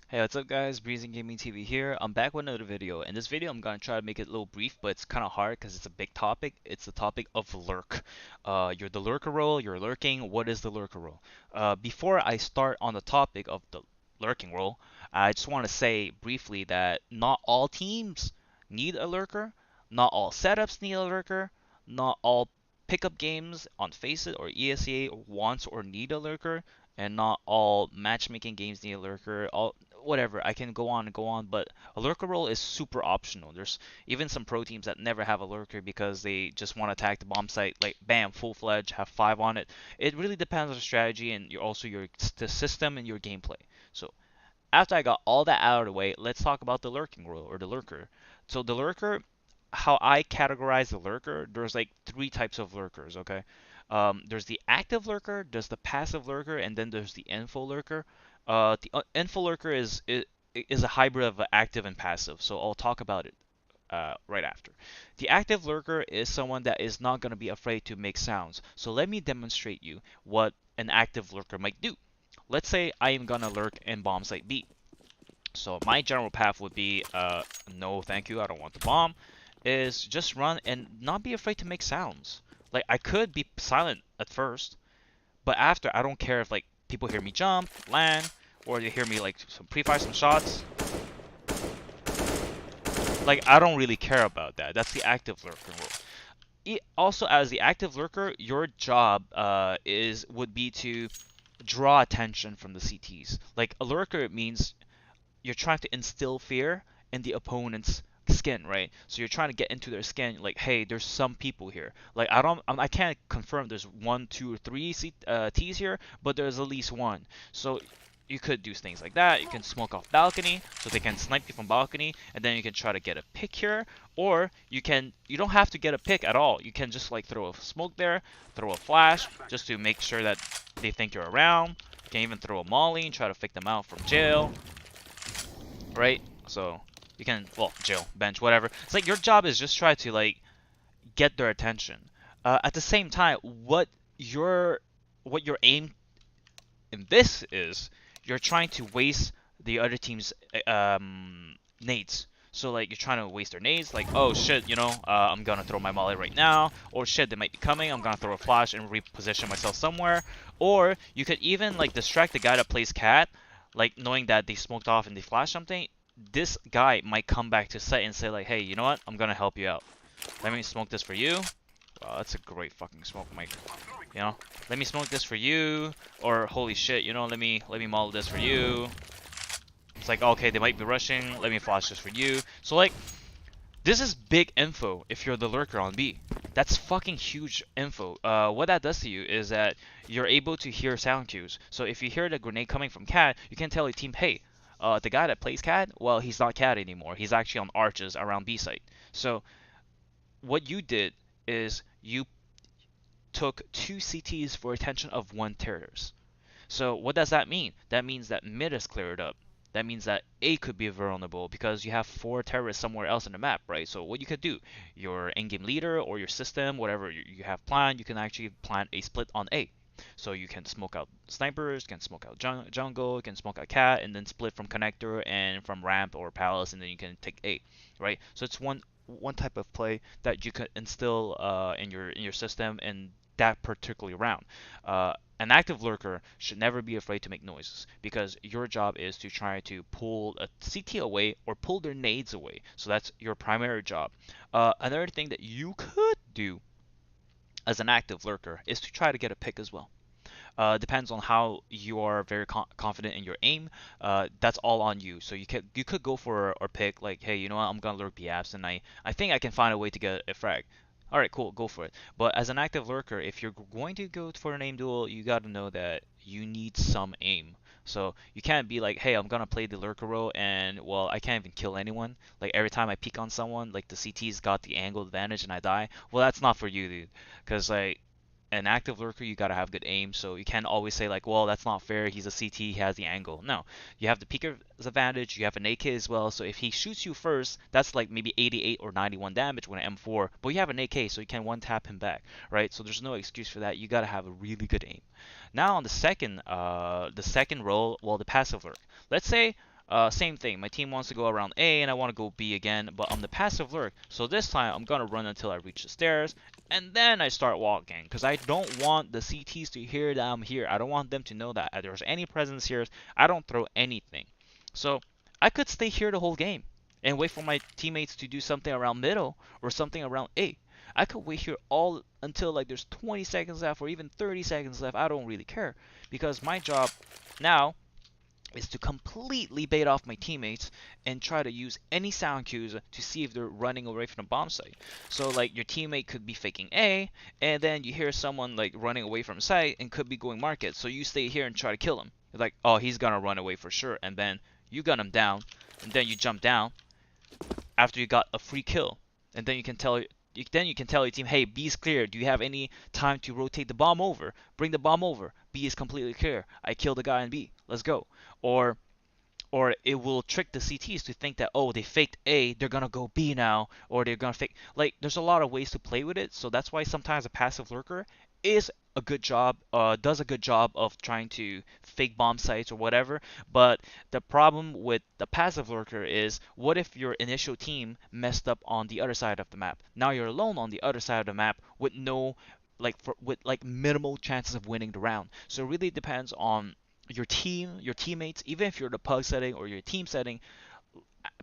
Hey, what's up guys? Breezing Gaming TV here. I'm back with another video. In this video, I'm gonna try to make it a little brief, but it's kind of hard because it's a big topic. It's the topic of lurk. You're the lurker role. You're lurking. What is the lurker role? Before I start on the topic of the lurking role, I just want to say briefly that not all teams need a lurker. Not all setups need a lurker. Not all pickup games on Faceit or ESEA wants or need a lurker, and not all matchmaking games need a lurker. All whatever. I can go on and go on, but a lurker role is super optional. There's even some pro teams that never have a lurker because they just want to attack the bomb site, like bam, full fledged, have five on it. It really depends on the strategy and also your the system and your gameplay. So after I got all that out of the way, let's talk about the lurking role or the lurker. So the lurker, how I categorize the lurker, there's like three types of lurkers, okay? There's the active lurker, there's the passive lurker, and then there's the info lurker. The info lurker is a hybrid of active and passive, so I'll talk about it right after. The active lurker is someone that is not going to be afraid to make sounds. So let me demonstrate you what an active lurker might do. Let's say I am going to lurk in bomb site B. So my general path would be, no thank you, I don't want the bomb, is just run and not be afraid to make sounds. Like I could be silent at first, but after I don't care if like people hear me jump, land, or they hear me like pre-fire some shots. Like I don't really care about that. That's the active lurker rule. Also, as the active lurker, your job is would be to draw attention from the CTs. Like a lurker means you're trying to instill fear in the opponent's skin, right? So you're trying to get into their skin, like, hey, there's some people here. Like I can't confirm there's one, two, or three T's here, but there's at least one. So you could do things like that. You can smoke off balcony, so they can snipe you from balcony, and then you can try to get a pick here, or you don't have to get a pick at all. You can just like throw a smoke there, throw a flash, just to make sure that they think you're around. You can even throw a molly and try to fake them out from jail, right? So you can, well, jail, bench, whatever. It's like your job is just try to like get their attention. At the same time, what your aim in this is, you're trying to waste the other team's nades. So like you're trying to waste their nades, like oh shit, I'm gonna throw my molly right now, or shit, they might be coming, I'm gonna throw a flash and reposition myself somewhere. Or you could even like distract the guy that plays cat, like knowing that they smoked off and they flashed something. This guy might come back to site and say like, hey, you know what? I'm gonna help you out. Let me smoke this for you. Wow, that's a great fucking smoke, Mike. You know, let me smoke this for you, or holy shit, let me model this for you. It's like, okay, they might be rushing. Let me flash this for you. So like, this is big info if you're the lurker on B. That's fucking huge info. What that does to you is that you're able to hear sound cues. So if you hear the grenade coming from cat, you can tell your team, hey, the guy that plays cat, well, he's not cat anymore. He's actually on arches around B site. So what you did is you took two CTs for attention of one terrorist. So what does that mean? That means that mid is cleared up. That means that A could be vulnerable because you have four terrorists somewhere else in the map, right? So what you could do, your in-game leader or your system, whatever you have planned, you can actually plan a split on A. So you can smoke out snipers, can smoke out jungle, can smoke out cat, and then split from connector and from ramp or palace, and then you can take A, right? So it's one type of play that you could instill in your system in that particular round. An active lurker should never be afraid to make noises because your job is to try to pull a CT away or pull their nades away. So that's your primary job. Another thing that you could do as an active lurker is to try to get a pick as well. Depends on how you are very confident in your aim. That's all on you. So you could go for a pick like, hey, you know what? I'm gonna lurk BAPs, and I think I can find a way to get a frag. All right, cool, go for it. But as an active lurker, if you're going to go for an aim duel, you got to know that you need some aim. So you can't be like, hey, I'm gonna play the lurker role, and well, I can't even kill anyone. Like every time I peek on someone, like the CT's got the angle advantage and I die. Well, that's not for you, dude. Because like an active lurker, you gotta have good aim, so you can't always say like, well, that's not fair, he's a CT, he has the angle. No, you have the peeker's advantage, you have an AK as well, so if he shoots you first, that's like maybe 88 or 91 damage with an M4, but you have an AK, so you can one tap him back, right? So there's no excuse for that. You gotta have a really good aim. Now on the second role, well, the passive lurk. Let's say Same thing. My team wants to go around A, and I want to go B again, but I'm the passive lurk. So this time, I'm gonna run until I reach the stairs, and then I start walking, because I don't want the CTs to hear that I'm here. I don't want them to know that there's any presence here. I don't throw anything. So I could stay here the whole game and wait for my teammates to do something around middle or something around A. I could wait here all until like there's 20 seconds left or even 30 seconds left. I don't really care, because my job now is to completely bait off my teammates and try to use any sound cues to see if they're running away from the bomb site. So like your teammate could be faking A, and then you hear someone like running away from site and could be going market. So you stay here and try to kill him. You're like, oh, he's gonna run away for sure, and then you gun him down, and then you jump down after you got a free kill, and then you can tell your team, hey, B is clear. Do you have any time to rotate the bomb over? Bring the bomb over. B is completely clear. I killed the guy in B. Let's go. Or or it will trick the CTs to think that, oh, they faked A, they're gonna go B now, or they're gonna fake. Like, there's a lot of ways to play with it, so that's why sometimes a passive lurker is a good job, does a good job of trying to fake bomb sites or whatever. But the problem with the passive lurker is, what if your initial team messed up on the other side of the map? Now you're alone on the other side of the map with no, with like minimal chances of winning the round. So it really depends on your team, your teammates, even if you're the pug setting or your team setting.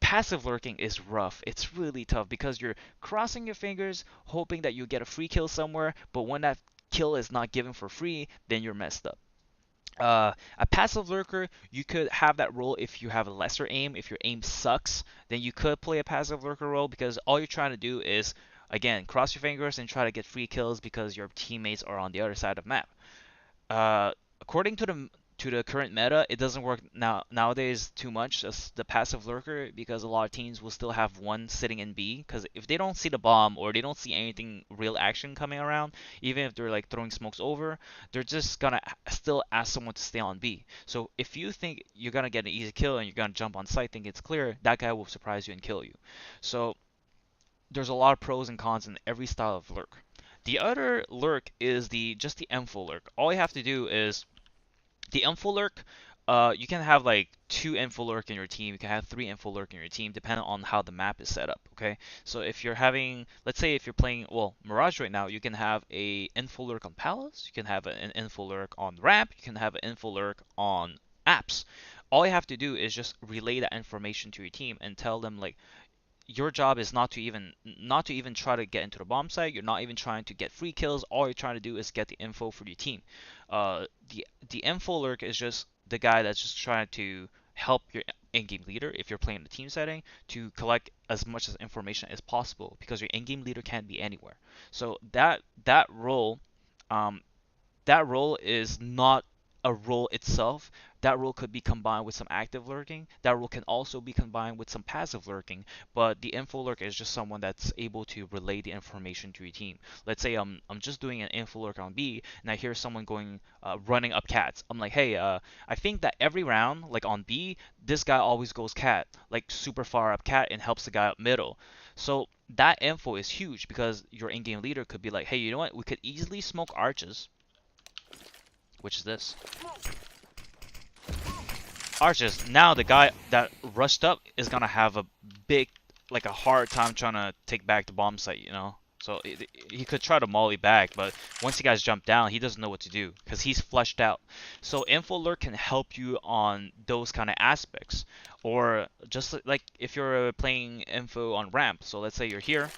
Passive lurking is rough. It's really tough because you're crossing your fingers, hoping that you get a free kill somewhere, but when that kill is not given for free, then you're messed up. A passive lurker, you could have that role if you have a lesser aim. If your aim sucks, then you could play a passive lurker role, because all you're trying to do is, again, cross your fingers and try to get free kills because your teammates are on the other side of the map. According to the current meta, it doesn't work nowadays too much as the passive lurker, because a lot of teams will still have one sitting in B, because if they don't see the bomb or they don't see anything real action coming around, even if they're like throwing smokes over, they're just gonna still ask someone to stay on B. So if you think you're gonna get an easy kill and you're gonna jump on site thinking it's clear, that guy will surprise you and kill you. So there's a lot of pros and cons in every style of lurk. The other lurk is the just the info lurk. All you have to do is the info lurk. You can have like 2 info lurk in your team. You can have 3 info lurk in your team, depending on how the map is set up. Okay, so if you're having, let's say, if you're playing Mirage right now, you can have a info lurk on Palace. You can have an info lurk on Ramp. You can have an info lurk on apps. All you have to do is just relay that information to your team and tell them like, your job is not to even try to get into the bomb site. You're not even trying to get free kills. All you're trying to do is get the info for your team. The info lurk is just the guy that's just trying to help your in-game leader, if you're playing the team setting, to collect as much as information as possible, because your in-game leader can't be anywhere. So um, that role is not a role itself. That role could be combined with some active lurking. That role can also be combined with some passive lurking. But the info lurk is just someone that's able to relay the information to your team. Let's say I'm just doing an info lurk on B, and I hear someone going running up cats. I'm like, hey, I think that every round, like on B, this guy always goes cat, like super far up cat, and helps the guy up middle. So that info is huge, because your in-game leader could be like, hey, you know what? We could easily smoke arches, which is this. Arches. Now the guy that rushed up is gonna have a big, like a hard time trying to take back the bomb site, you know? So he could try to molly back, but once you guys jump down, he doesn't know what to do because he's fleshed out. So info lurk can help you on those kind of aspects, or just like if you're playing info on ramp. So let's say you're here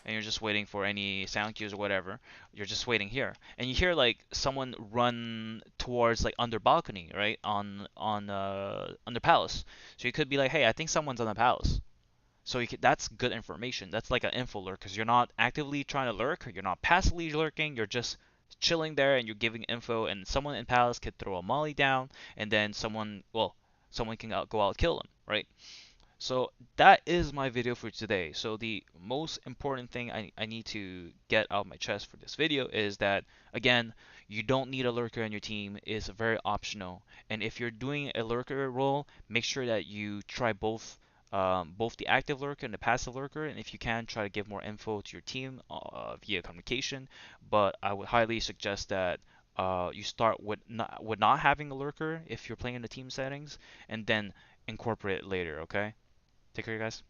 and you're just waiting for any sound cues or whatever. You're just waiting here, and you hear like someone run towards like under balcony, right, on under palace. So you could be like, hey, I think someone's on the palace. So that's good information. That's like an info lurk, because you're not actively trying to lurk, you're not passively lurking, you're just chilling there and you're giving info. And someone in palace could throw a molly down, and then someone can go out kill him, right? So that is my video for today. So the most important thing I need to get out of my chest for this video is that, again, you don't need a lurker in your team. It's very optional. And if you're doing a lurker role, make sure that you try both the active lurker and the passive lurker. And if you can, try to give more info to your team via communication. But I would highly suggest that you start with not having a lurker if you're playing in the team settings, and then incorporate it later. Okay. Take care, guys.